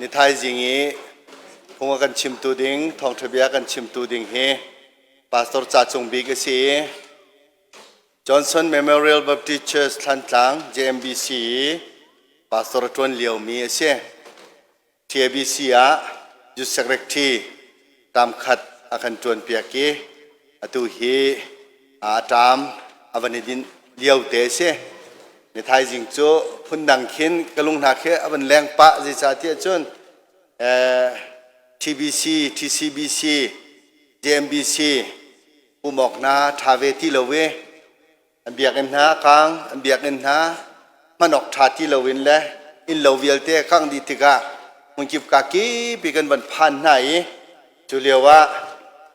นิทายจริงนี้พงกันชิมตูดิงทองทะเบียกันชิมตูดิงเฮปาสตอร์จ่าจงบีกสีจอห์นสันเมโมเรียลบัพติสต์เชิร์ชทันตัง JMBC ปาสตอร์ตวนเลียวมีเส TABC จุดสักเล็กที่ตามขัดอาการจวนเปียกีอตุฮีตามอวันดินเลียวเตเสในไทยจริงจูพุ่นดังขินกะลุงนักเขอวันแรงปะจิตาเทียจนTBC TCBC JMBC ผู้หมอกนาทาเวที่เลเวอันเบียกอินหาคังอันเบียกอินหามันออกทาที่เลวินและอินเลวิลเตคังดีติกะมึงจิบกากีปีกันบันพันไหนจุเลียวว่า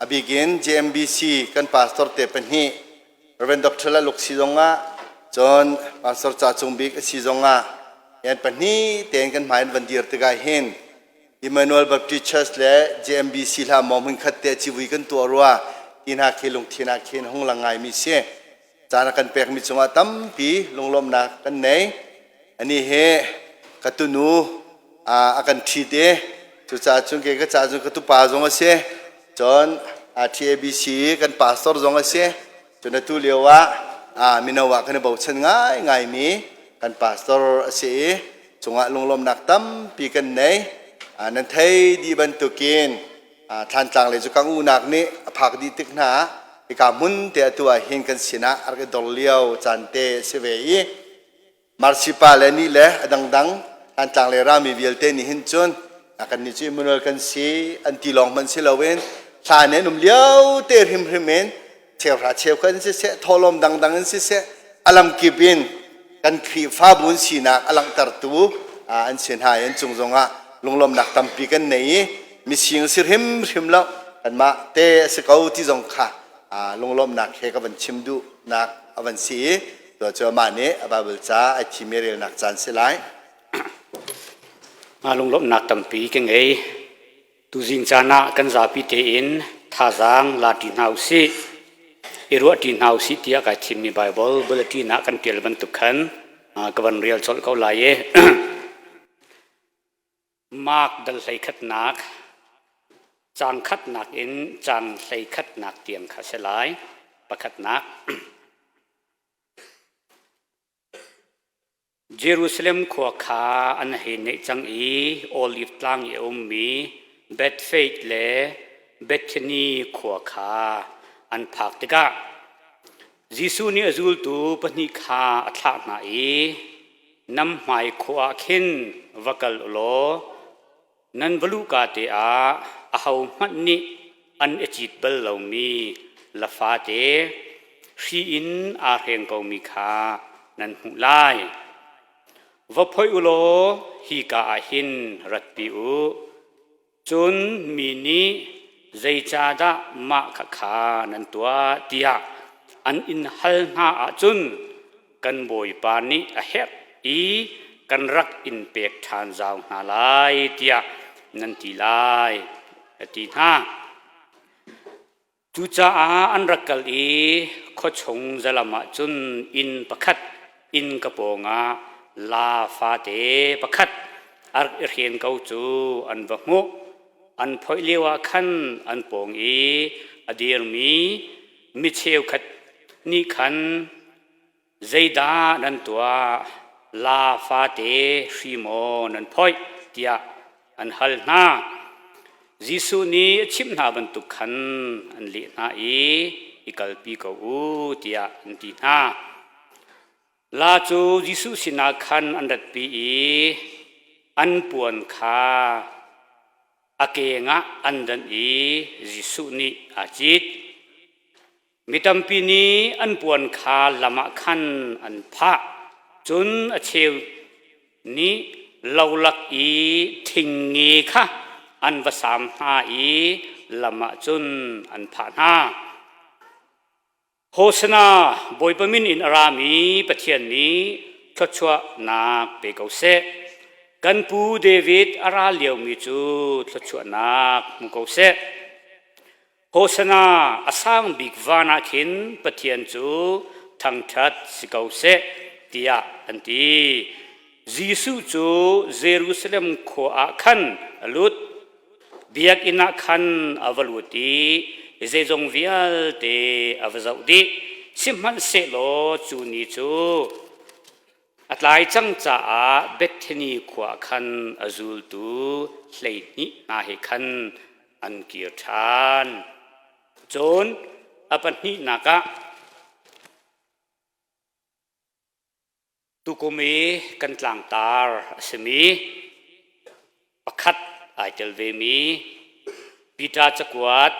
อบิกิน JMBC กันปาสตอร์เตเป็นฮีเราเป็นด็อกเตอร์ละลูกศิษย์งะจนปาสตอร์จ่าจงบีกศิษย์งะยันเป็นฮีเตียนกันหมายวันเดียร์ติกาเห็นEmmanuel Baptist Church และ JMBC ละมองมึงขัดเตะชีวิตกันตัวรัวที่นาเคลงที่นาเคนห้องลังไงมีเสียจานักันเปกมิจมาตั้มปีลงลมนักกันไหนอันนี้เฮกัตุนูอากันทีเดจุจ่าจุงเกก็จ่าจุงกัตุปาจงเสียจนTABC กันปาสตอร์จงเสียจนตุเลียวว่ามินาวะกันบอกฉันง่ายมีกันปาสตอร์เสียจงลงลมนักตั้มปีกันไหนนั่นไทยดีบันตุกินท่านต่างเลยจุกังอุนักนี้พักดีตึกหนาอีกามุนเตะตัวเห็นกันสินะอะไรก็ดอลเลียวจันเตเสวีมาร์ซิปาเลนี่แหละดังท่านต่างเลยรามีวิลเตนี่เห็นจนกันนี่จีมุนกันสีอันที่ลองมันสิลาเวนชาเนนุ่มเลี้ยวเตะริมเมนเชียวราเชียวกันสิเสทอลมดังกันสิเสอลัมกิบินกันขีฟ้าบุญสีนักอลังตัดตัวอันเสียนหายอันจงจงลงลมนักตั้มปีกันไหนมีเสียงสิริมแล้วกันมาเตะสกาวที่จงค่ะลงลมนักเฮกับวันชิมดูนักอวันสีตัวเจ้ามาเนี่ยบาเบิลจ้าไอทีเมเรียนักจันสิไลลงลมนักตั้มปีกันไงตุจิงจานะกันจาพิเตอินท่าจางลาตินาวซีอิรัวตินาวซีที่อาการทีมีไบเบิลเบลตีนักกันเกี่ยวบันทุกขันกับวันเรียลชดเขาไล่มากดัลไลขัดนักจางขัดนักอินจางไลขัดนักเตียงขัดเสลายประขัดนักเยรูซาเล็มขวาขาอันเห็นในจังอีโอลิฟตังเออุมมีเบธเฟตเลเบธนีขวาขาอันพักตะกะยิสุนีอจูลตูปนิขาอัฐานาอีนำหมายขวาขินวักลโลนันบลูกาเตอาอาหูมันนี่อันเอจิตเบลลมีลาฟาเตชีอินอาเฮงกอมิคานันหุไลวพอยอุโลฮีกาอาหินรัตปิอุจุนมินีใจจาดามาขขานันตัวเตียอันอินฮัลนาอาจุนกันบอยปานิอาเฮบอีกันรักอินเปกทานจาวนาลายเตียนันทีลายตีน่าจูจ้าอันรักกัลอีขชงจลมาจุนอินประคัดอินกระโปงาลาฟาเตประคัดอาร์เรียนเกาจูอันบกมุอันพอยเลวะขันอันปงอีอดีรมีมิเชลขัดนี่ขันใจดานันตัวลาฟาเตชีโมนันพอยเตียอันฮัลนายิสุนีชิมนาบันตุขันอันลีนาอีกัลปีกอูเตียอันตีนาลาจูยิสุสินาขันอันดัดปีอันปวนขาอาเกงะอันดันยิสุนีอาจิตมิตัมปีนีอันปวนขาละมะขันอันพะจุนอเชวนี้เราลักอีทิงงีค่ะอันวสามหาอีละมะจุนอันผ่านหาโฮสนาบอยปมินอินอารามีปะเทียนนี้ทชัวนาเปกเอาเซกันปูเดวิดอาราเลียวมีจูทชัวนามุกเอาเซโฮสนาอาสังบิกวานาคินปะเทียนจูทั้งทัดสิกเอาเซเตียอันตี Giêsu chu Jerusalem kho a khan alut biak ina khan avaluti zejong vial te avzaudi simhan se lo chu ni chu atlai chang cha a Bethany khwa khan azul tu hlei ni na he khan an kir than chon apan hi naka tukumi kan tlang tar asemi pakhat aitel ve mi pita chakwat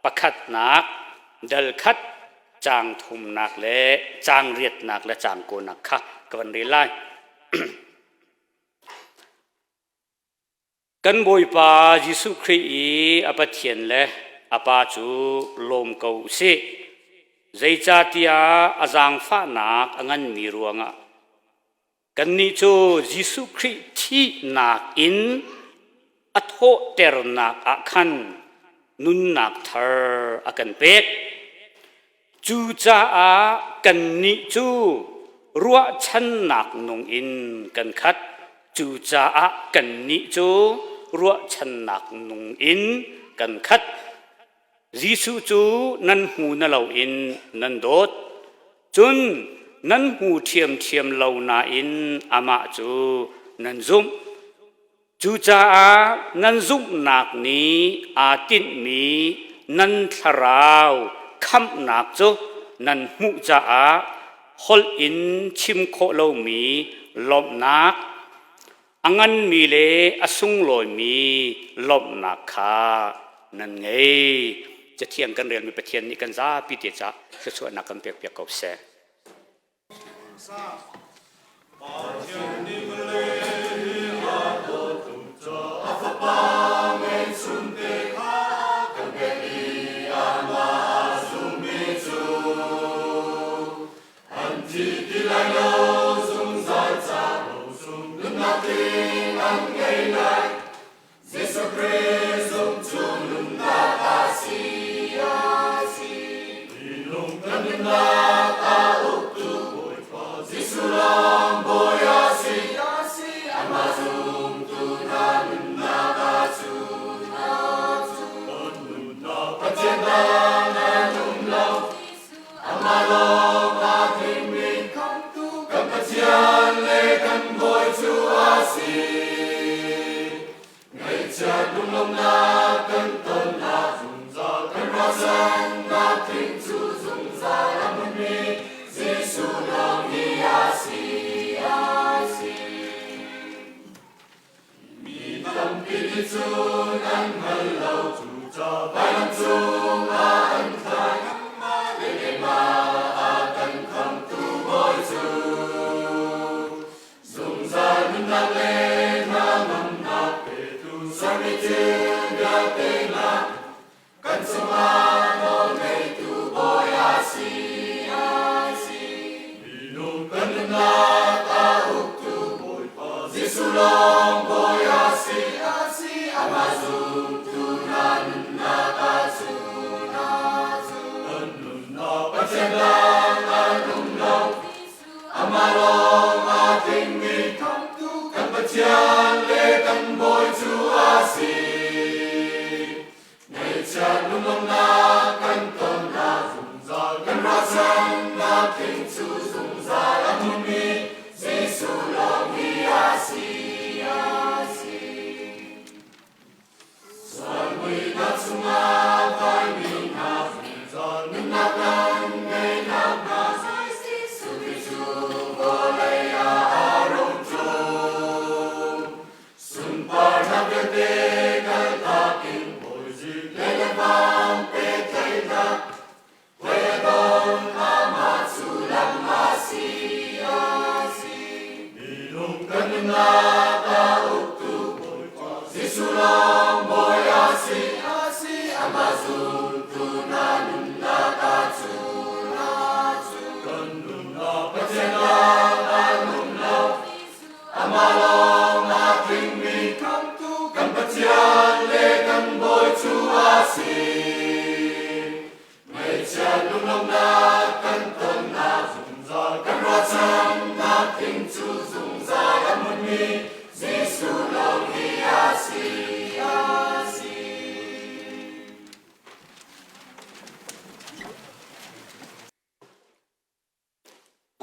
pakhat nak dal khat chang thum nak le chang riat nak le chang ko nak kha kawan ri lai kan boi pa Jesu Christ apathian le apa chu lom kau se zaicha tia azang fa nak angan mi ruanga kan ni chu Jesu Christ thi nak in atho ter nak akhan nun nak thar akan pek chu cha a kan ni chu ruwa chan nak nong in kan khat chu cha a kan ni chu ruwa chan nak nong in kan khat Jesu chu nan hu na lo in nan dot chun nan hu thiam thiam lo na in ama chu nan zum chu cha a nan zum nak ni a tin mi nan tharau kham nak chu nan mu cha a hol in chim kho lo mi lom nak angan mi le asung loi mi lom nak kha nan ngeiจะเที่ยงกันเรียนมีประเทียนนี่กันซาพิเตจ้าจะช่วยนักกันเปียกเปียกกบเส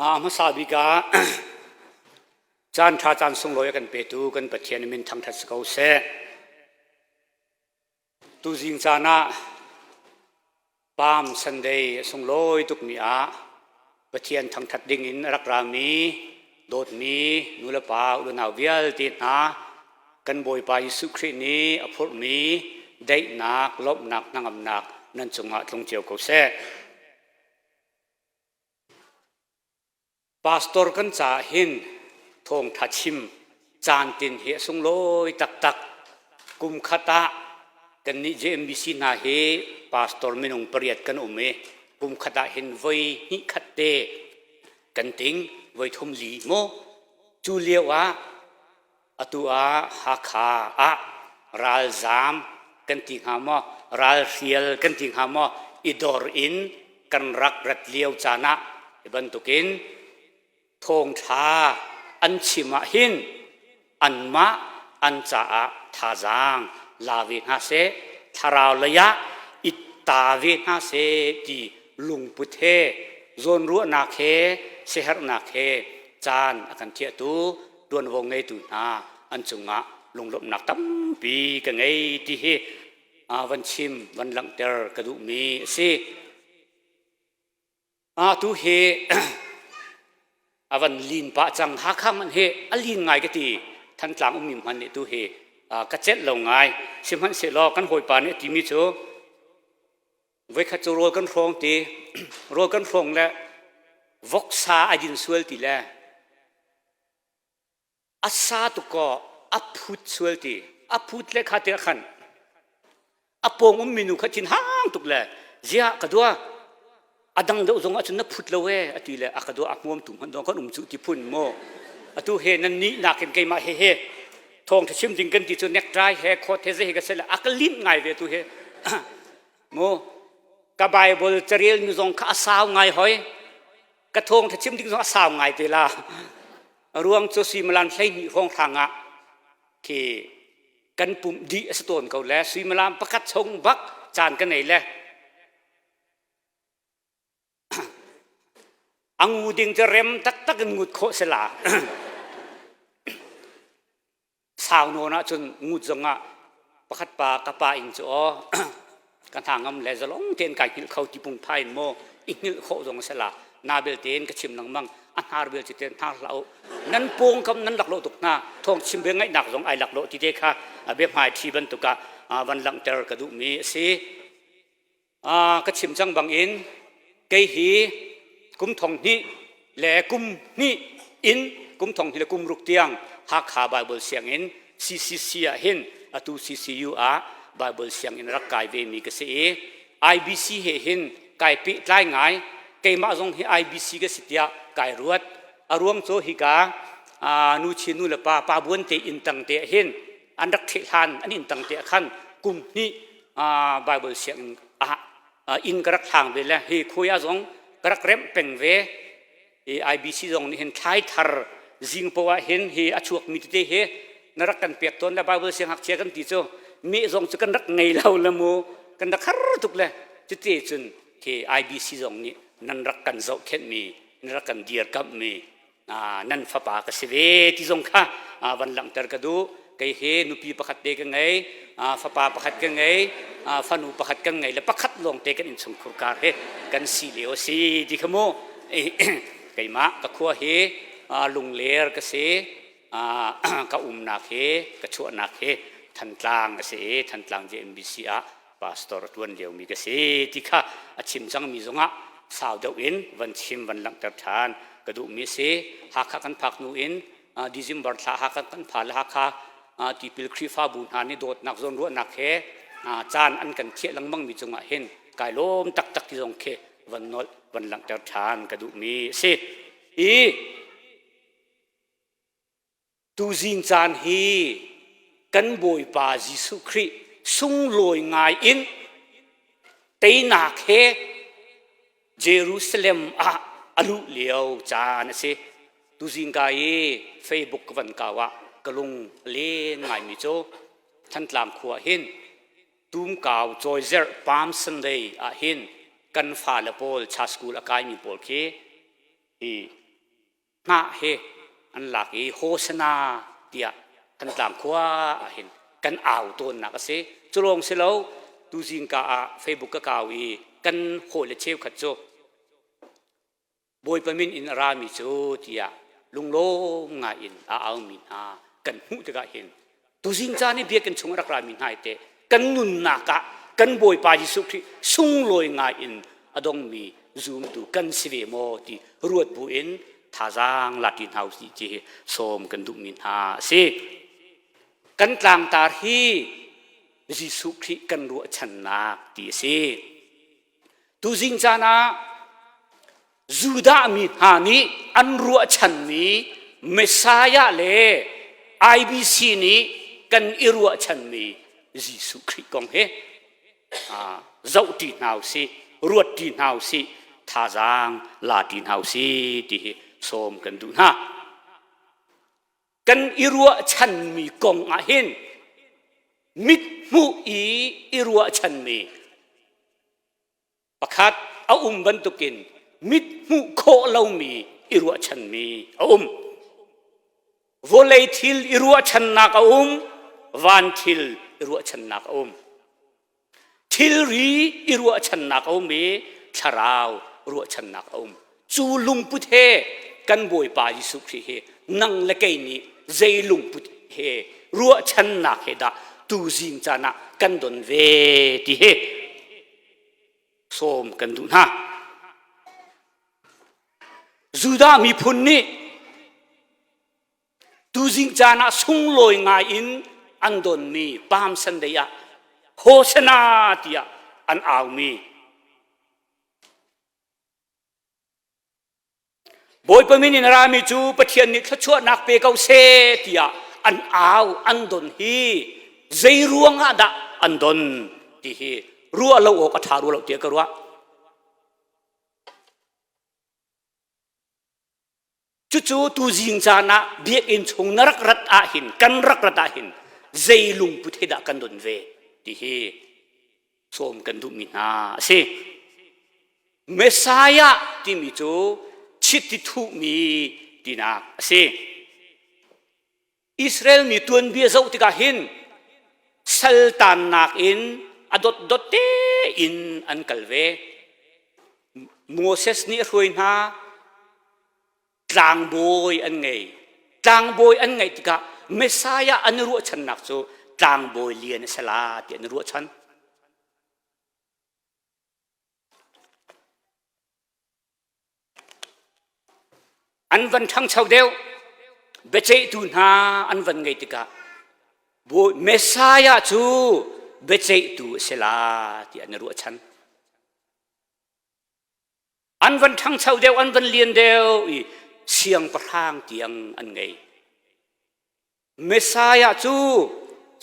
มาสาบิกาจานท่าจานส่งลอยกันเปตูกันปะเทียนมินทางทัศกาวเสตูจิงจานะปามสันเดย์ส่งลอยตุกมีอาปะเทียนทางทัดดิ่งอินรักรามีโดดมีนุลปาอุลนาวิลตินากันบอยไปสุครีนีอภุมีได้นักลบนักนังอำนักนั่นจงหะลงเจียวกาวเสปาสตอร์กันจ่าหินทงทัดชิมจานตินเหส่งลอยตักตักกุมขตากันนี่เจมบีซีนาเฮปาสตอร์มินุงเปรียดกันอุเมกุมขตาเห็นไว้หิขัดเตกันติงไว้ทุ่มลีโมจูเลียวะอตัวฮักขาอะรัลซามกันติงหามอรัลเซียลกันติงหามออิดอร์อินกันรักรัดเลียวจานะบันตุกินทงทาอันชิมาหินอันมะอันจ่าทาจางลาวินาเซทาราวลยะอิตาวินาเซตีลุงพุทเทโซนรัวนาเคเสหรนาเคจานอากันเทียตูดวนวงไงตูนาอันจุงะลุงลบนักตั้มปีกันไงที่เฮวันชิมวันหลังเตอร์กระดูมีสิตูเฮวันลีนปะจังฮักข้ามันเฮอลีนไงก็ตีท่านกลางมิมมันเนี่ยตูเฮกระเจ็ดเหล่าไงสิมันเสลอกันหอยปานเนี่ยที่มีโจไว้ขัดโรกันฟองตีโรกันฟองแล้ววกซาอาจินสวลตีแล้วอาซาตุก็อัพุดสวลตีอัพุดเล็กขัดเตะขันอัปงมินุขัดจินห้างตุกแล้วเจ้ากระดัวอดังเดือดงอาจจะนับพุดเลวอตีเลยกระดัวอักมวมตุ่มหันดองก็นุ่มจุที่พุ่นโมอตูเฮนันนี่นักเก็นไกมาเฮเฮทองที่ชิมดิ่งกันที่ตัวเน็กไตรเฮโคเทเซเฮก็เสร็จแล้วอักลิ้นไงเวตูเฮโมกบายบอลจะเรียนมีทรงข้าสาวไงหอยกระทงที่ชิมดิ่งทรงสาวไงเตล่ารวงโจซีมาลันใช้หิห้องทางอ่ะที่กันปุ่มดีสตอนเขาแล้วซีมาลันประคัดชงบักจานกันไหนแล้วอังอูดิ่งจะเร็มตักตักกันงูโคเสลาสาวโนนะจนงูจงอ่ะประคัดปากระปาอิงจ่อกันทางงำเลยจะลงเทียนไก่กินเขาที่ปุ่งไพ่โมอีกนิดเขาจงเสลานาเบลเทียนก็ชิมนังมังอันฮาร์เบลจิเทียนทางเรานั้นปวงคำนั้นหลักโลตุกนาทองชิมเบงไงหนักจงไอหลักโลที่เด็กค่ะเบี้ยหายที่บรรทุกะวันหลังเจอกระดูมีสิก็ชิมจังบังอินเกยฮีกุมทองนี้แหลกุมนี้อินกุมทองนี้แหลกุมรุกเตียงฮักขาไบเบิลเสียงอินซีเห็นตูCCUไบเบิลเสียงอินรักกายเวมีก็เสียIBCเห็นกายปิดไล่ไงเกยมาจงเฮ IBC ก็สิทธิ์กายรวดรวมโซฮิกานูชินูเลปาบวนเตอินตังเตเห็นอันรักเทหันอันอินตังเตขันกุมนี้ไบเบิลเสียงอินกระทางเวลาเฮคุยจงกระเร็มเป็นเวIBC จงนี่เห็นท้ายทาร์จิงปัวเห็นเฮอชวกมิตรเฮนรักกันเปียกต้นแล้วไบเบิลเสียงหักเชียกันตีโจมีจงจะกันรักไงเราละโมกันรักคาร์ตุกเลยจุดที่จนที่IBC จงนี้นั่นรักกันโจเข็นมีนั่นรักกันเดียร์กับมีนั่นฟ้าป่ากสิเวที่จงค่ะวันหลังเตอร์กระดูไกเฮนุปีประคัดเตกันไงฟ้าป่าประคัดกันไงฟ้านูประคัดกันไงแล้วประคัดลงเตกันอินสงครุการเฮกันสีเหลวสีที่ขโมไก่มะกะขัวเฮลุงเลร์ก็เสกะนักเฮกะชัวนักเฮทันกลางก็เสทันกลาง JMBC ปาสตอร์ตวนเดียวมีก็เสที่ข้าชิมจังมีจงสาวเดาอินวันชิมวันหลังเติบทานกระดูมีเสหักกันพักนูอินดิซิมบาร์ทาหักกันผ่านหักที่พิลครีฟ้าบุญหานี่โดดนักจนรัวนักเฮจานอันกันเทียลังมังมีจงเห็นกายลมตักที่จงเควันนอลวันหลังเติบทานกระดูมีเสตูจิงจานฮีกันบอยปาจิสุครีสุงลอยง่ายอินเตนักเฮเยรูซาเล็มอลุเลียวจานเสตูจิงกายเฟซบุ๊กวันกาวะกลุงเล่นง่ายมิโจท่านตามขัวหินตุมกาวจอยเซอร์ปามซันเดย์หินกันฟาลโพลชาสกูลอากายมีโพลเค งาเฮอันหลักโฮสนาเดียกันตามขวาเห็นกันอ่าวตัวนักเสจุลงเสลาดูจิงกาเฟซบุ๊กก็กาวีกันโหเลเชฟขัดโจบอยปมินอินรามิโจเดียลุงโลงาอินอามินอากันหูตะกะเห็นดูจิงจานี่เบียกันชงรักรามินให้เตกันนุนนักะกันบอยปาจิสุขที่สุงลอยงาอินอดงมีซูมตูกันสิเวโมที่รวดบุอินท่าจางลาตินเฮาสิเจสมกันดุมินหาเสกันกลางตาที่ยิสุคริกันรัวชนะตีเสตูจิงจานะจูดามินหานี้อันรัวชันนี้เมสายาเลไอบีซีนี้กันอิรัวชันนี้ยิสุคริกองเฮเจ้าตีนาวสิรวดตีนาวสิท่าจางลาตินเฮาสิที่สมกันดูนะกันอิรัวชันมีกองอาเห็นมิดมูอิรัวชันมีประคัดเอาบันตุกินมิดมูโคเลามีอิรัวชันมีเอาวอลเลทิลอิรัวชันนักเอาวันทิลอิรัวชันนักเอาทิลรีอิรัวชันนักเอามีชราวรัวชันนักเอาจูลุงพุทเฮกันบอยปายิสุคริเฮนังละเกนี่เจลุงพุทเฮรัวชันนักเฮดาตูจิงจานะกันดนเวติเฮสมกันดูนะจูดามีพุนนี่ตูจิงจานะสุงลอยงาอินอันดนมีปามสันเดียโฮชนาติยาอันอาวมีบอยปมินินรามิจูปะเทียนนิขชั่วนักเปเกาเซติยาอันอาวอันดนฮีใจรัวงาดะอันดนที่ฮีรัวเราโอกทารัวเราเตียกรัวจู่ๆตูจิงจานะเบียกอินชงนรักรัตอาหินกันรักรัตอาหินใจลุงพุทธดะกันดนเวที่ฮีสมกันดุมินาเซเมสายะที่มิจูชิดที่ทุมีดีนักเสอิสราเอลมีตัวเบียเจ้าที่กาหินสัลตานนักอินอดดดเตอินอันกัลเวโมเสสนี่รวยนะจางบอยอันไงจางบอยอันไงที่กาเมสายาอันรัวชันนักโซจางบอยเลียนสลาเตียนรัวชันอันวันทั้งชาวเดียวเบเจตูนาอันวันไงติกาบุเมสายาจูเบเจตูเสลาที่อันรัวชันอันวันทั้งชาวเดียวอันวันเลียนเดียวเสียงประทางเตียงอันไงเมสายาจู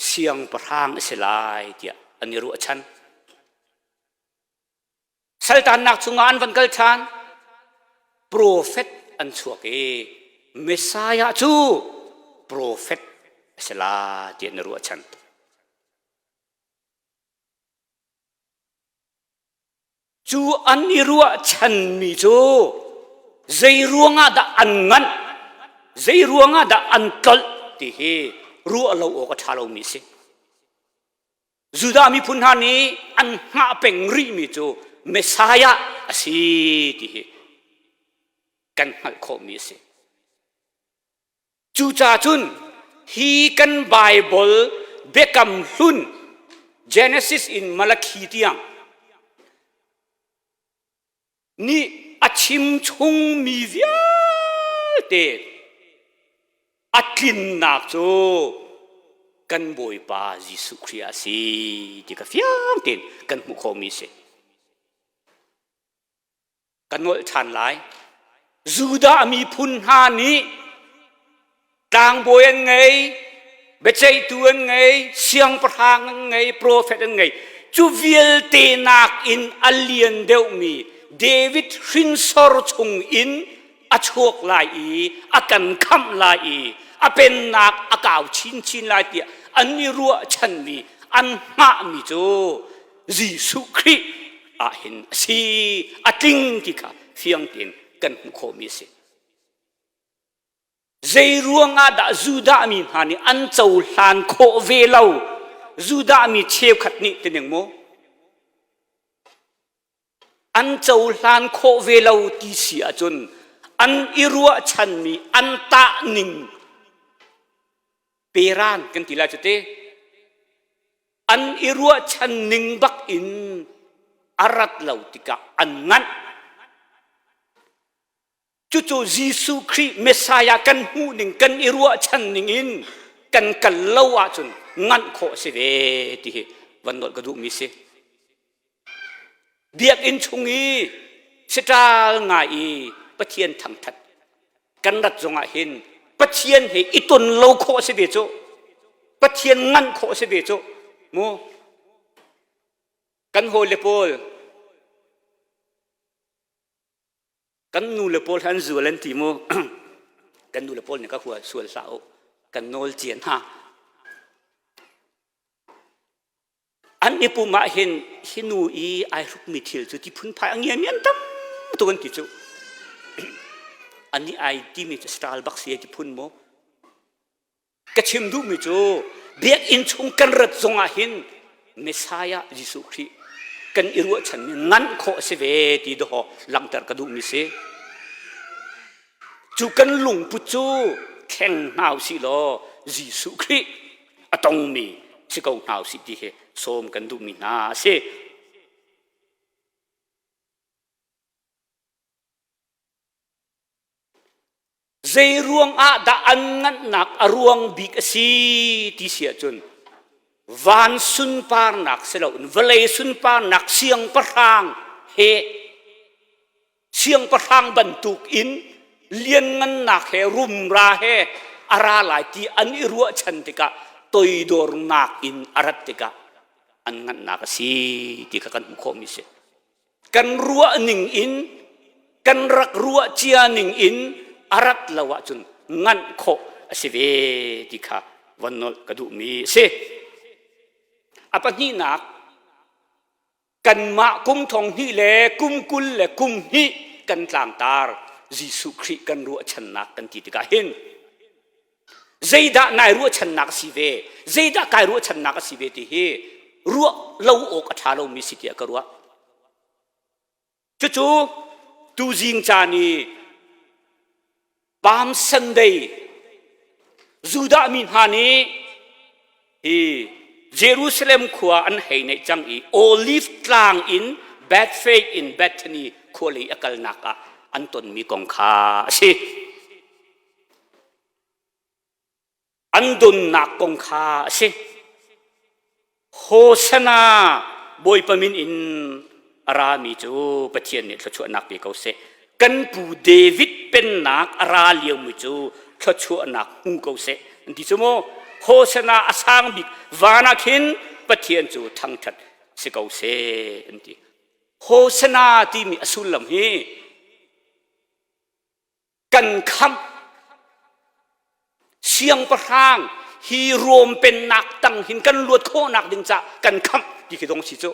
เสียงประทางเสลาที่อันรัวชันสัลตานนักสุงานวันกัลชันโปรเฟตอันชัวเกเมสายาจูโปรเฟตสลาเจนรัวชันจูอันนี้รัวชันมีจูใจรัวงาดอันงันใจรัวงาดอันกัลที่เฮรัวเราโอกชาเรามีสิจูดามีพุนหานี้อันหาเป็งรีมีจูเมสายาสิที่เฮกันหักข้อมีสิจูจ่าจุนฮีกันไบเบิลเบกัมลุน Genesis in มาลาคีเตียงนี่อาชิมชงมีเวียเตอากินนักโจกันบอยปาจิสุคริอาสีที่กฟียงเต็นกันมุขมีสิกันงอชันไลจูดามีพุนหานี้ต่างบอยไงเบเจตัวไงเสียงประทางไงโปรเฟตไงจูเวลเตนักอินอัลเลียนเดวมีเดวิดฮินซอร์ชงอินอาชกลายอากันคำลายอาเป็นนักอากาวชินลายเตียอันนี้รัวฉันมีอันมามีโจยิสุคริอาเห็นสีอาติงที่ข้าเฟียงเตียนกันมุขมีสิ dây ruộng đã juda mi hani ăn châu lan khổ về lâu juda mi chêu khát nị tên những mô ăn châu lan khổ về lâu tí xỉa chun ăn irua chan mi ăn tạ ning peran kan tila chute ăn irua chan ning bak in arat lâu tika ăn ngăn chú Giêsu Christ Messiah kan hu ning kan irua chan ning in kan kal lâu a chun ngăn khổ se về thì vẫn gọi cái dụ mi se việc in chung y sẽ ra ngài bất thiên thằng thật căn đặt cho ngài hin bất thiên thì ít tuần lâu khổ sẽ về chỗ bất thiên ngăn khổ sẽ về chỗ mua căn hồi lepol căn nu lepol hắn rùa lên thì mua căn nu lepol này các hùa xuân sạo căn nol chiến ha anh ấy bùm mà hiện nu ý ai rút mi thiệt rồi thì phun phải anh em tâm tôi vẫn kịp chỗ anh ấy ai tìm mi Starbucks gì thì phun mò cái chim du mi chỗ biết in chung căn rật giống à hiện Messiah Jesus Christ căn irua chân ngăn khó sẽ về thì đó lăng tар cái du mi se chú căn lùng bút chú khen nào xí lo Jesus Christ ở trong mi chỉ câu nào xí đi hết som kan du mi na se dây ruộng đã ăn ngăn nạc ruộng bị cái si tí xia chun van sun par nạc se lo vlei sun par nạc siang parang he siang parang bantuk in liên ngăn nạc he rum ra he ara lại ti an irua chan tika tôi dor nạc in arat tika an ngăn nạc si tika kan khom mi se kan ruwa ning in kan rak ruwa chia ning in arat lawa chun ngan kho asive tika vanol kadu mi se apani nak kan ma kum thong hi le kum kul le kum hi kan tlang tar Giêsu Christ kan ruwa chan nak kan ti tika hin zayda nai ruwa chan nak si ve zayda kai ruwa chan nak si ve ti hi ruwa lâu ok atha lo mi si ti ka ruwa chu tu jing cha ni Palm Sunday Juda min hani hi Jerusalem khua an hei nei chang i olive tlang in Bethphage in Bethany kholi akal naka anton mi kong kha si andun nak kong kha si Hosanna boy pamin in arami chu pathian ni thchu nak pi ko se kan pu David pen nak ara liu mu chu thchu nak hu ko se ti chu mo Hosanna asang bik vana khin pathian chu thang that se ko se anti Hosanna ti mi asul lam hi kan kham siang parang hi rôm pen nak tang hin kan luat kho nak ding cha kan kham ti ki dong si chu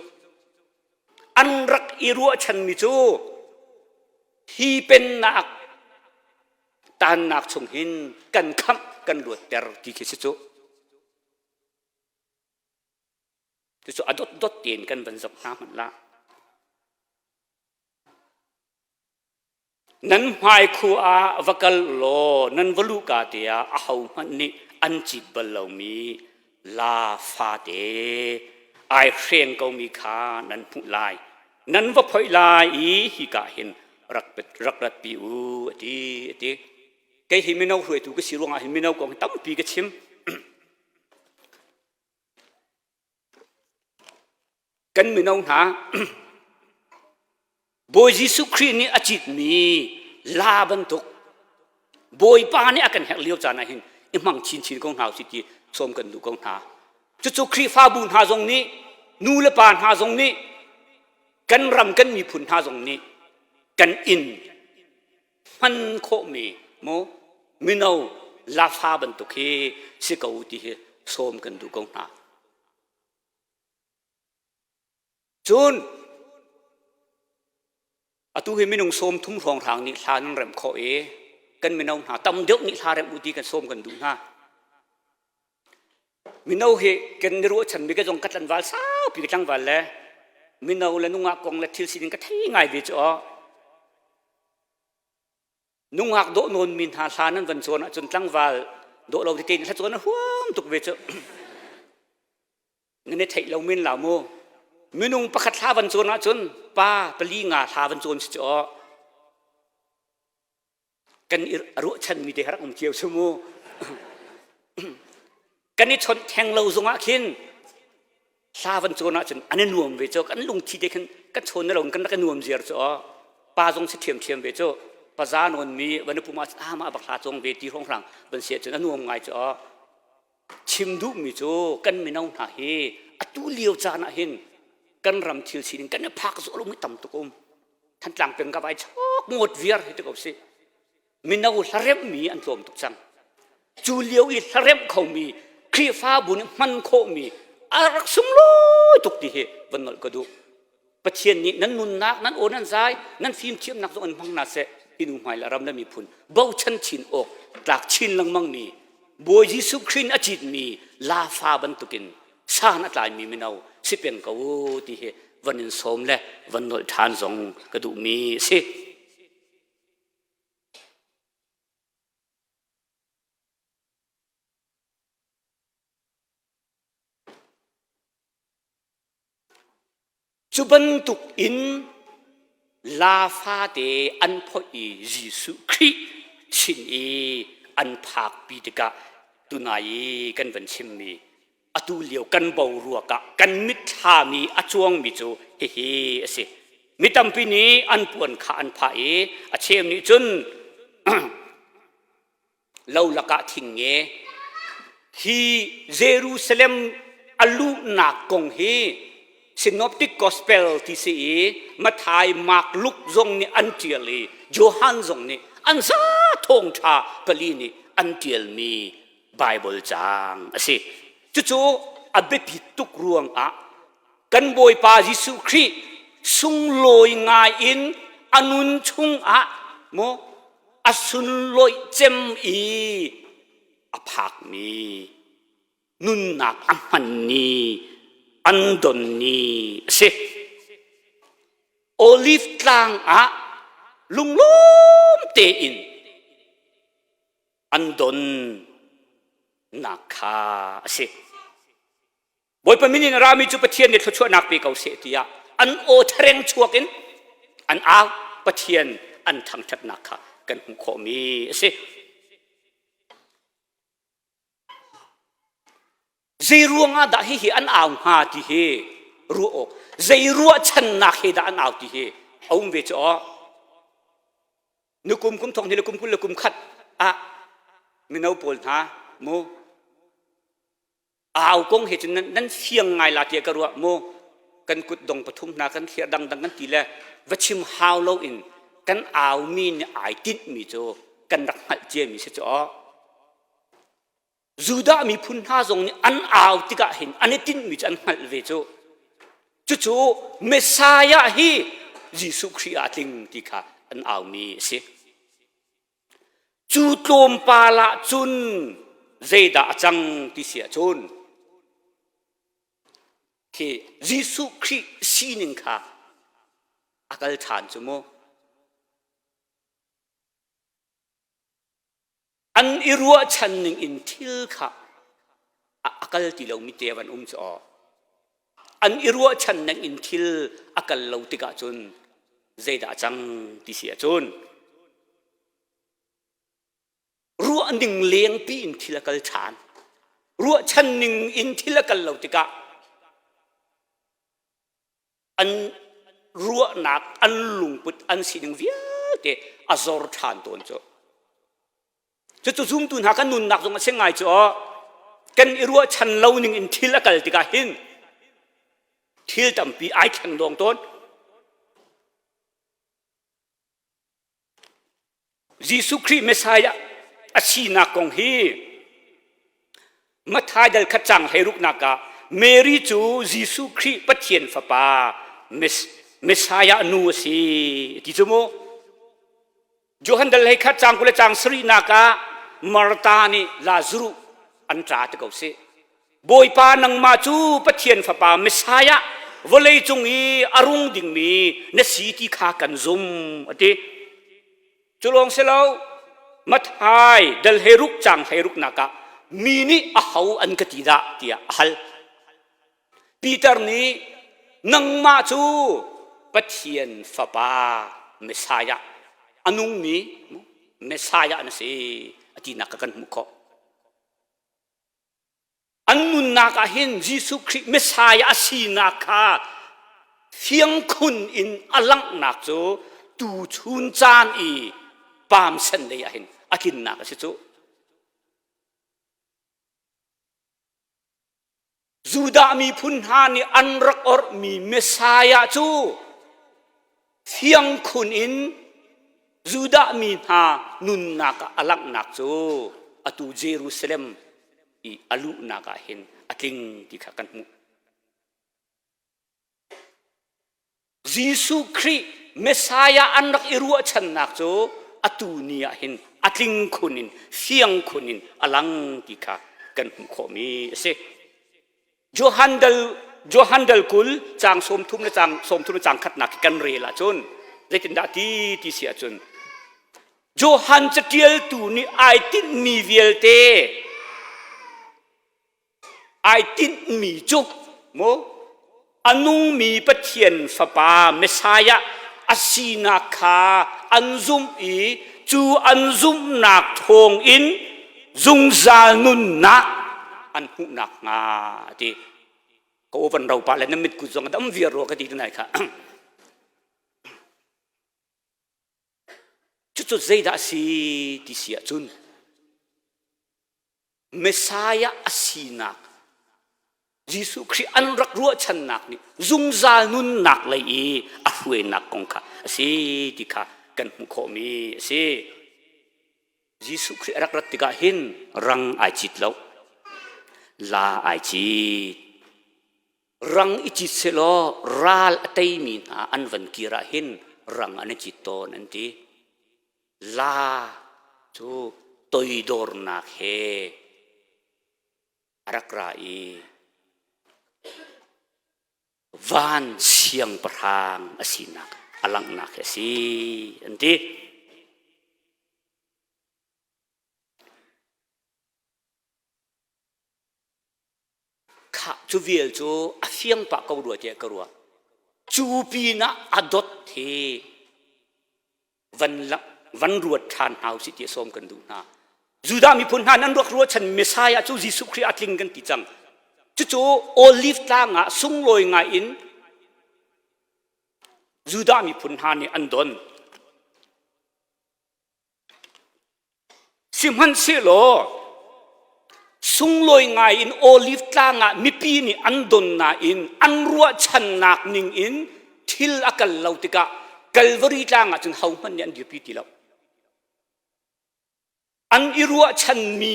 an rak irua chan mi chu hi pen nak tan nak chung hin kan kham kan luat ter ti ki si chu ti chu adot dot tin kan ban zok na man la nan mai khu a vakal lo nan valu ka tia a hau man ni an chi balo mi la fa de ai khren ko mi kha nan pu lai nan va phoi lai i hi ka hin rak rat pi u ti cái hi mi nau hui tu cái silong a hi mi nau ko tam pi cái chim kan mi nau ha boy Giêsu Christ ni achit mi la ban tuk boy pa ni akan hek liu cha na hin imang chin kong hau si ti som kan du kong ha chu Christ fa bun ha jong ni nu le pan ha jong ni kan ram kan mi phun ha jong ni kan in man kho mi mo mi nau la fa ban tuk he si ko ti he som kan du kong ha chun atu hi minung som thum rong thang ni thlan rem kho e กันไม่เอาหาตำเดียวนี่ทาเรมุดีกันส้มกันดูนะมินเอาเหกันรู้ฉันมีก็จงกัดลันวาลสาวปีกังวาลเลยมินเอาเลยนุ่งกองเลยทิลสินก็ที่ง่ายไปจ้ะนุ่งหักโดนนมินหาสานันวันโซนจนตั้งวาลโดเราที่ตีนถ้าโซนห่วงตุกเวจ้ะงั้นเนี่ยไทยเรามินเหล่าโมมินุ่งประคัดท่าวันโซนจนป้าปลีงาท่าวันโซนจ้ะกันรู้ฉันมีเด็กรักผมเกี่ยวชั่วโมงกันนี่ชนแทงเราสงะขินซาวันโจนะจนอันนี้นวมเวจกันลุงทีเด็กกันชนเรากันกันนวมเจียร์จ้ะป้าจงเสียเทียมเวจป้าจานนมีวันนี้ผู้มามาบักลาจงเวทีห้องหลังเป็นเสียจนนวมไงจ้ะชิมดูมิจ้ะกันไม่น่าหนาเฮอตุเลียวจานะเห็นกันรำทิลสินกันเนี่ยพักโซลไม่ต่ำตุกมท่านจังเป็นกับไอ้ชอกหมดเวียร์ให้ตุกสิมินาอุสเรมมีอันรวมตุกจังจูเลียวอิสเรมเขามีครีฟ้าบุญมันโคมีอารักสมลอยตุกที่เหวันนั้นก็ดูประเทศนี้นั้นนุนนักนั้นโอนั้นใจนั้นฟิล์มเชื่อมนักตรงอันพังนาเสอินุหมายละรำนั้นมีพุนเบาชันชินอกตากชินลังมังมีบอยยิสุครินอจิตมีลาฟ้าบรรทุกินสานัตลายมีมินาสิเป็นก็ที่เหวันนั้นสมและวันนั้นทานสงก็ดูมีสิจุบันตุกอินลาฟาเดอันพ่ออียิสุคริชินอีอันพักปีดกะตุนายกันวันชิมมีอตุเลียวกันเบารัวกะกันมิทามีอจวงมิจูเฮเฮสิมิตัมปีนี้อันปวนขาอันพาอเชมนี้จนเราละกะทิ้งเงฮีเยรูซาเล็มอัลลูนักกงเฮSynoptic Gospel ที่สี่มาทายมาร์กลุกจงนี่อันเดียลีโยฮันจงนี่อันซาทงชาปลีนี่อันเดียลมีไบเบิลจางสิจู่ๆอับเบปิตุกรวงกันบอยปายิสุครีสุงลอยงายอินอนุนชุงโมอสุนลอยเจมอีอภักมีนุนนักอัมมันนีอันดอนนีสิโอลิฟตางลุงล้มเตอินอันดอนนักขาสิบอยปมินินรามีจุปเทียนเนี่ยช่วยนักปีเกาเสียทียอันโอเทรงชัวกินอันปะเทียนอันทั้งทัดนักขากันหุขมีสิใจรัวงาดาฮิอันเอาหาที่เฮรัวอกใจรัวฉันนักเฮดาอันเอาที่เฮเอาเวจนุกุมคุมทองนี่นุกุมคุลกุมขัดมินาปอลท่าโมเอากงเหตุนั้นเสียงไงลาเทียกรัวโมกันกุดดงปฐุมนากันเทียดังกันทีแลวัชิมฮาวโลอินกันเอามีนไอติดมีโจกันรักหัดเจมีเสจจูดามีพุนท่าทรงนี้อันเอาติกะเห็นอันนี้ตินมิจันหัดเวโจจู่ๆเมสายาฮียิสุครีอาติงติกะอันเอามีสิจู่โจมปาละจุนเจดาจังติเสียจุนที่ยิสุครีสีนิงค่ะอากาศฐานจุโมอันอิรัวฉันหนึ่งอินทิลค่ะอากาศที่เรามีเทวันจออันอิรัวฉันหนึ่งอินทิลอากาศเราติกาจุนเจดาจังติเสียจุนรัวหนึ่งเลี้ยงปีอินทิลอากาศฐานรัวฉันหนึ่งอินทิลอากาศเราติกาอันรัวหนักอันลุงปุดอันสิ่งเวียเตอซอร์ฐานตัวจจะจุ่มตุนหากันนุนหนักตรงเชียงไงจ้ะกันอิรัวฉันเล่าหนึ่งอินทิลกันติกาหินทิลจำปีไอแข็งดวงต้นยิสุครีเมสายะอาชีนักกงฮีมาทายเดลขจังให้รุกนักะเมริจูยิสุครีปัจเจียนฟ้าป่าเมสายะนูสีที่จมูก Johan dal hai khat chang kule chang Sri Naka Martani Lazuru antra te ko se boy pa nang ma chu pathian fa pa Messiah volei chung I arung ding mi na si ti kha kan zum ati chulong selo mathai dal heruk chang heruk naka mini ahau an katida tia hal Peter ni nang ma chu pathian fa pa Messiah anung mi Messiah na si ati nakakan mukho anun naka hin Jesus Christ Messiah asinaka thiang khun in alang nak chu tu chun chan I pam san le hin akin naka si chu Juda mi phun hani anrak or mi Messiah chu thiang khun in Juda mi ha nun naka alang nak chu atu Jerusalem I alu naka hin aking dikhakan mu Jesus Christ Messiah anak irua chan nak chu atu niya hin ating kunin siang kunin alang dikha kan mu khomi se Johan dal kul chang som thum na chang khat nak kan re la chun lekin da ti sia chun Johan chatiel tu ni ai tin mi velte ai tin mi chuk mo anung mi pathian fa pa Messiah asina kha anzum I chu anzum nak thong in zung za nun na an hu nak nga ti ko van rau pa le namit ku zong dam vi ro ka ti nai kha chu zeida si ti sia chun Messiah asina Jesus Christ an rak ruwa chan nak ni zung za nun nak lai I ahwe nak kong ka si ti kha kan mu kho mi si Jesus Christ rak rat tiga hin rang ai chit lo la ai chit rang I chit se lo ral atai mi na an van kira hin rang an chit to nan ti la chu toi dor nak he arak ra I van siang perhang asinak alang nak si nanti kha chu viel chu afiang pa ko ru je ko ru chu pi na adot the van ruat than hau si ti som kan du na juda mi phun han an ruat chan Messiah chu Jesus Christ atling kan ti chang chu olive ta nga sung loi nga in Juda mi phun hani andon simhan se lo sung loi nga in olive ta nga mi pi ni andon na in anrua chan nak ning in thil akal lautika Calvary ta nga chun hau man yan di pi ti lo an irua chan mi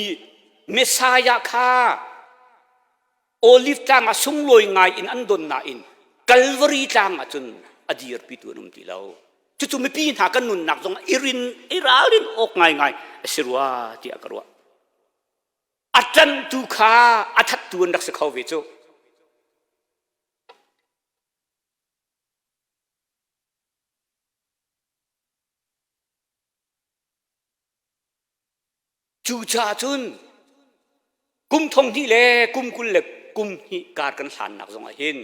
Messiah kha olive tang a sung loi ngai in andon na in Calvary tang a chun adir pitu num ti lo chu mi pi na kan nun nak jong irarin ok ngai sirwa ti akarwa atan tu kha athat tu ndak se khaw ve chu cha chun kum thong hi le kum kul le kum hi kar kan san nak jong a hin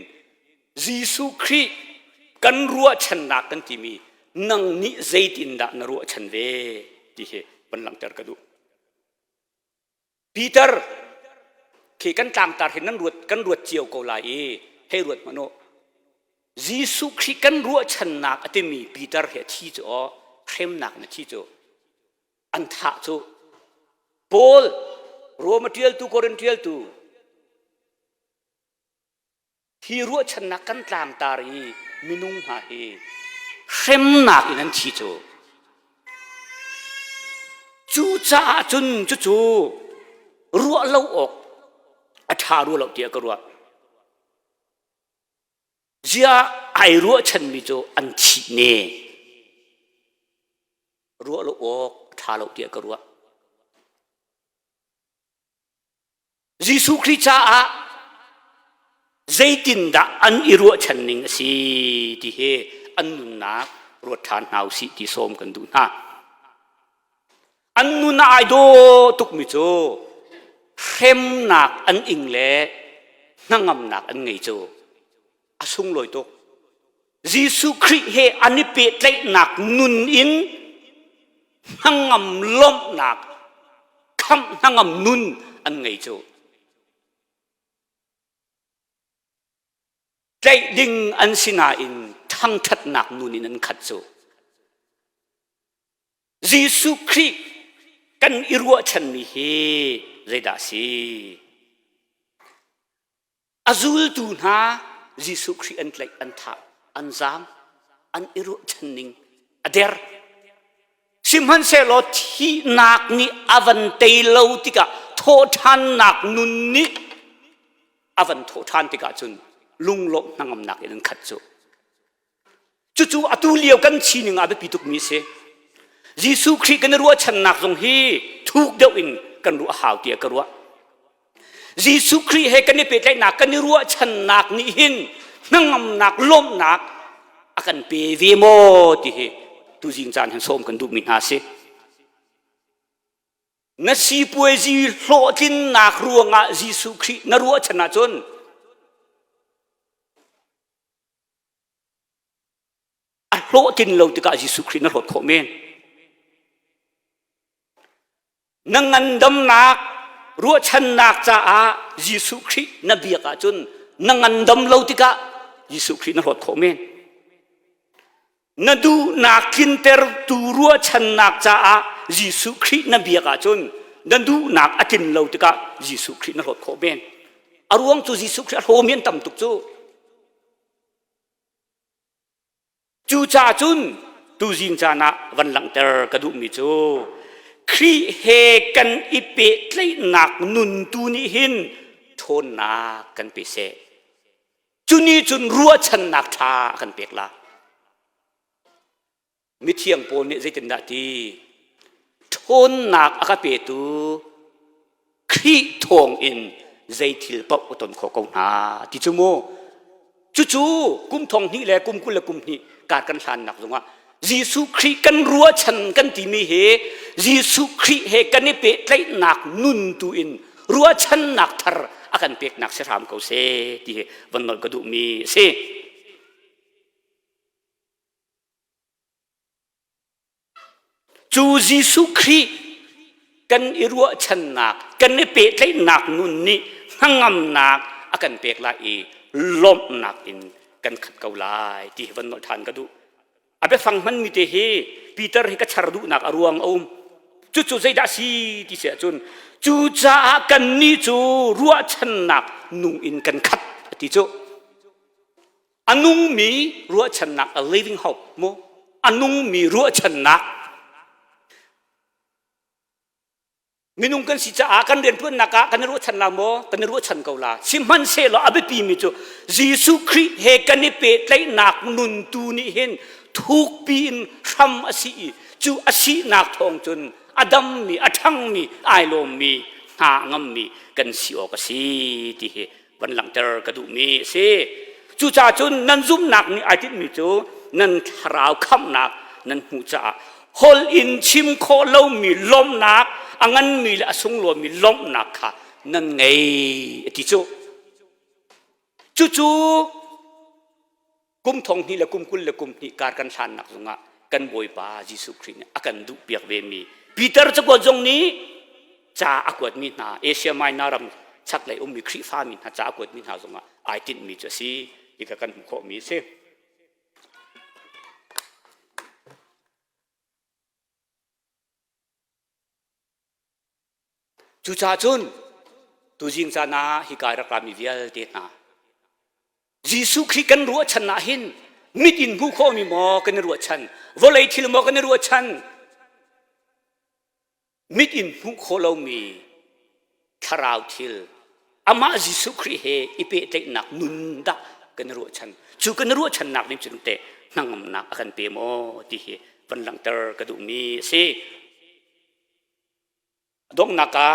Jesus Christ kan ruwa chan nak kan ti mi nang ni zaitin da na ruwa chan ve ti he ban lang tar ka du Peter khi kan tang tar hin nan ruat chiao ko lai he ruat mano Jesus Christ kan ruwa chan nak ati mi Peter he thi cho khrem nak na thi cho an tha cho Paul Raw material 2 Corinthians 2 hi ruwa chan nak kan tang tari minung ha he khrem nak in an thi cho chu cha chun chu ruwa lo ok atha ruwa lo tia ka ruwa jia ai ruwa chan mi cho an thi ne รัวโลอกทาโลเตียกรัวยิสุคริชาอะใจตินดาอันอิรัวฉันนิงสิที่เฮอันนุนนักรัวทานหาวสิที่สมกันดูนะอันนุนนาไอโดตุกมิโจเข้มหนักอันอิงเล่นั่งงำหนักอันไงโจอาสุงลอยตกยิสุคริเฮอันนี้เปิดเลยหนักนุนอินนั่งงำล้มหนักคำนั่งงำนุนอันไงโจใจดิ่งอันสินาอินทั้งทัดหนักนุนอินอันขัดโจยิสุคริกันอิรัวฉันมีเฮเรดาซีอาซูลตูนายิสุคริอันเล็กอันทักอันจามอันอิรัวฉันนิงอเดร์สิมันเซโลที่นักนี่อวันเตลาวติกะโททันนักนุนนี่อวันโททันติกะจุนลุงลบนั่งอำนักอินขัดโจจู่ๆอตุเลียวกันชีนึงอาเบปิตุกมิเซยิสุคริกันรัวฉันนักตรงฮีทุกเดียวอินกันรัวหาวเตียกันรัวยิสุคริเฮกันนี่เป็ดไรนักกันรัวฉันนักนี่หินนั่งอำนักล้มนักอากันเปเวโมติเฮตุจิงจานเห็นส้มกันดูมินหาเซนสีป่วยจีโลทินนักรัวงะยิสุครินรัวฉันนักจนโลทินเราติกายิสุครินรถโคเมนนังงันดำนักรัวฉันนักจ้ายิสุครินบียกาจุนนังงันดำเราติกายิสุครินรถโคเมนนดูนักกินเตอร์ตูรัวฉันนักจ้ายิสุครินบียกาจุนนดูนักอตินเราติกายิสุครินรถโคเมนอารวงจูยิสุคริโคเมนตั้มตุกจูจูจ่าจุนตูจิงจานะวันหลังเตอร์กระดูมิจูครีเฮกันอิเปตเลยหนักนุนตูนี่หินโทนนากันเปเซจุนี่จุนรัวฉันนักทากันเปกละมิเทียงโปนเนี่ยใจตินดาตีโทนนักอากาเปตูครีทองอินใจทิลปะอุตนขอกงนาที่จโมจู่ๆกุมทองนี่แหละกุมกุลกุมนี่การกันชันหนักตรงว่ายิสุคริกันรัวฉันกันที่มีเฮยิสุคริเฮกันนี่เปะเลยหนักนุนตูอินรัวฉันหนักทาร์อากันเปกหนักเสรามเขาเซที่วันนั้นก็ดูมีเซจูยิสุคริกันอิรัวฉันหนักกันนี่เปะเลยหนักนุนนี่หังงำหนักอากันเปกละอีล้มหนักอินกันขัดเกาลายที่วันนั้นทานก็ดูอาเบฟังมันมีเตฮีปีเตอร์ให้กัชรดูนักอรวงอมจู่ๆใจดัสีที่เสียจนจู่จ้ากันนี่จู่รัวฉันนักนุ่งอินกันขัดที่จู่อันนุ่งมีรัวฉันนัก a living hope โมอันนุ่งมีรัวฉันนักมินุ่งกันสิจ้ากันเรียนเพื่อนนักกันรัวฉันละโมกันรัวฉันเกาลาสิมันเสลอาเบปีมิจู่ยิสุคริเฮกันนี่เปิดเลยนักนุนตูนี่เห็นทุกปีนทำอาศีจูอาศีนักทองจนอดัมมีอทังมีไอโลมมีหางมมีกันสิออกสีที่วันหลังเจอกระดูมีเสจูจ่าจนนันซุ่มหนักนี่ไอติมีจูนันทราวคำหนักนันหูจ่าฮอลอินชิมโคเลามีลมหนักอังันมีละสงโลมีลมหนักค่ะนั่นไงที่จูกุมทองนี่ละกุมกุลละกุมนี่การกันชันหนักตรงอ่ะกันบอยปายิสุคริเนี่ยอากันดูเปียกเวมีปีเตอร์จะกวดตรงนี้จ่าอากวดมีนาเอเชียไม่นารำชักเลยมีคริฟ้ามีนาจ่าอากวดมีนาตรงอ่ะไอตินมีจะสิอีกกันขอมีเสจูจ่าจุนตุจิงจานาฮิการะกรามีเวียลเตนายิสุคริกันรัวฉันนะหินมิดินผู้ข้อมีหมอกันรัวฉันวอลเลย์ทิลหมอกันรัวฉันมิดินผู้ข้อเรามีทาราวทิลอามายิสุคริเฮอิเปเตนักนุนดะกันรัวฉันจูกันรัวฉันนักนี่จุดเตนังนักอากันเปโมที่ วันหลังเตอร์กระดูมีสิดงนักะ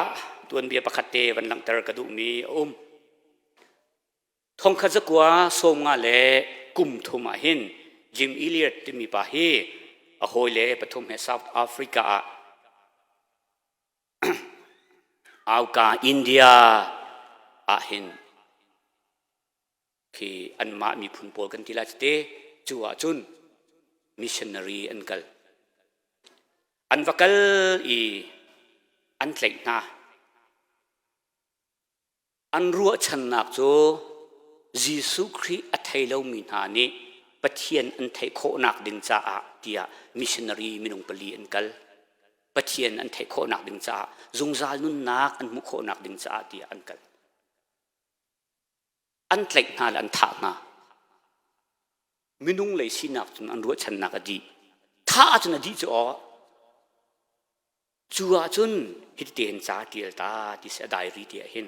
ตัวเบียประคัตเตวันหลังเตอร์กระดูมีทองขจักวาสมงาเลกุมทุมาหินจิมอิเลียตที่มีปะเฮอโฮเลปฐมเฮเซาท์แอฟริกาอาวกาอินเดียอาหินที่อันมามีพุนโปกันที่ลาสเตจัวจุนมิชชันนารีอันกัลอันวักลอีอันเล็กนะอันรัวชันนักโจยิสุครีอัฐิเลวมินานีปะเทียนอันไทยโคนักดินจ้าเดียมิชชันนารีมินุงปลีอันกัลปะเทียนอันไทยโคนักดินจ้าจงซาลนุนนักอันมุโคนักดินจ้าเดียอันกัลอันเล็กนะอันถากนะมินุงเลยสินักจนอันรัวชันนักดีถ้าจนอดีจ่อจัวจนฮิตเตียนจ้าเดียลตาที่เสียดายรีเดียเห็น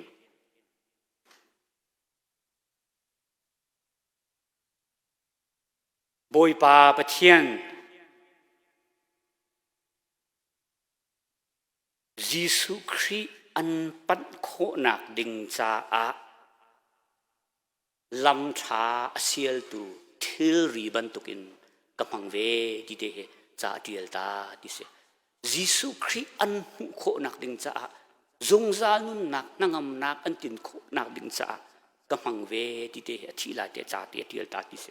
บอยปาปะเทียนยิสุครีอันปันโคนักดิงจาอาลำชาเซียลตูทิลรีบันตุกินกำลังเวดีเดจาเดียลตาดิเสยิสุครีอันโคนักดิงจาจงจานุนนักนางอำนักอันตินโคนักดิงจากำลังเวดีเดอธิลาเดจาเดียลตาดิเส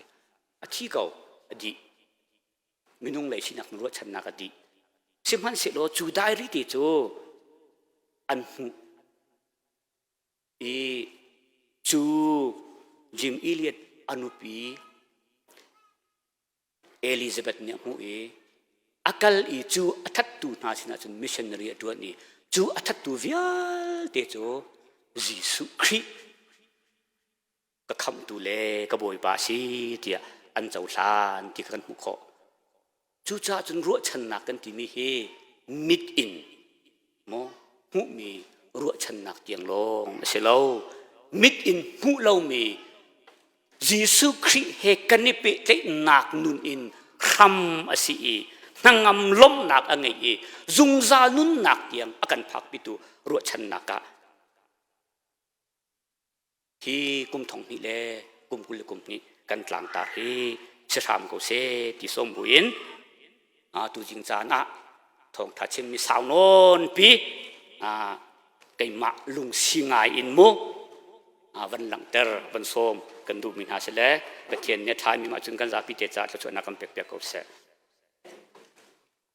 อธิเกาอดีมินุงเลยสินักนรัวชันนักอดีสิมันเสโลจูได้ริติโจอันหูจูจิมอิเลียตอนุปีเอลิซาเบธเนี่ยหูอักลจูอัฐตูนาสินะจนมิชชันนารีตัวนี้จูอัฐตูวิลเตโจยิสุครีก็คำตูเลก็บอยบาสีเดียอันเจ้าลานที่กันมุขจูจ่าจนรัวชันนักกันที่มีเฮมิดอินโมหูมีรัวชันนักเตียงลงเสลามิดอินหูเรามียิสุครีเฮกันนิเปเตนักนุนอินคำอสีนังอำล้มนักอังไงจุงซานุนนักเตียงอากันพักปิตูรัวชันนักะที่กุมทองนี่แหละกุมกุลกุมนี้กันกลางตาเฮเชื่อมกูเสที่สมบูรณ์ตูจิงจานะทองทัดเช่นมีสาวนนปีไก่มาลุงสิงายอินโมวันหลังเตอร์วันส้มกันดูมินหาเสลประเทศเนี่ยทายมีมาจุนกันจากพิเตจ่าจะชวนนักการเปียกๆกูเส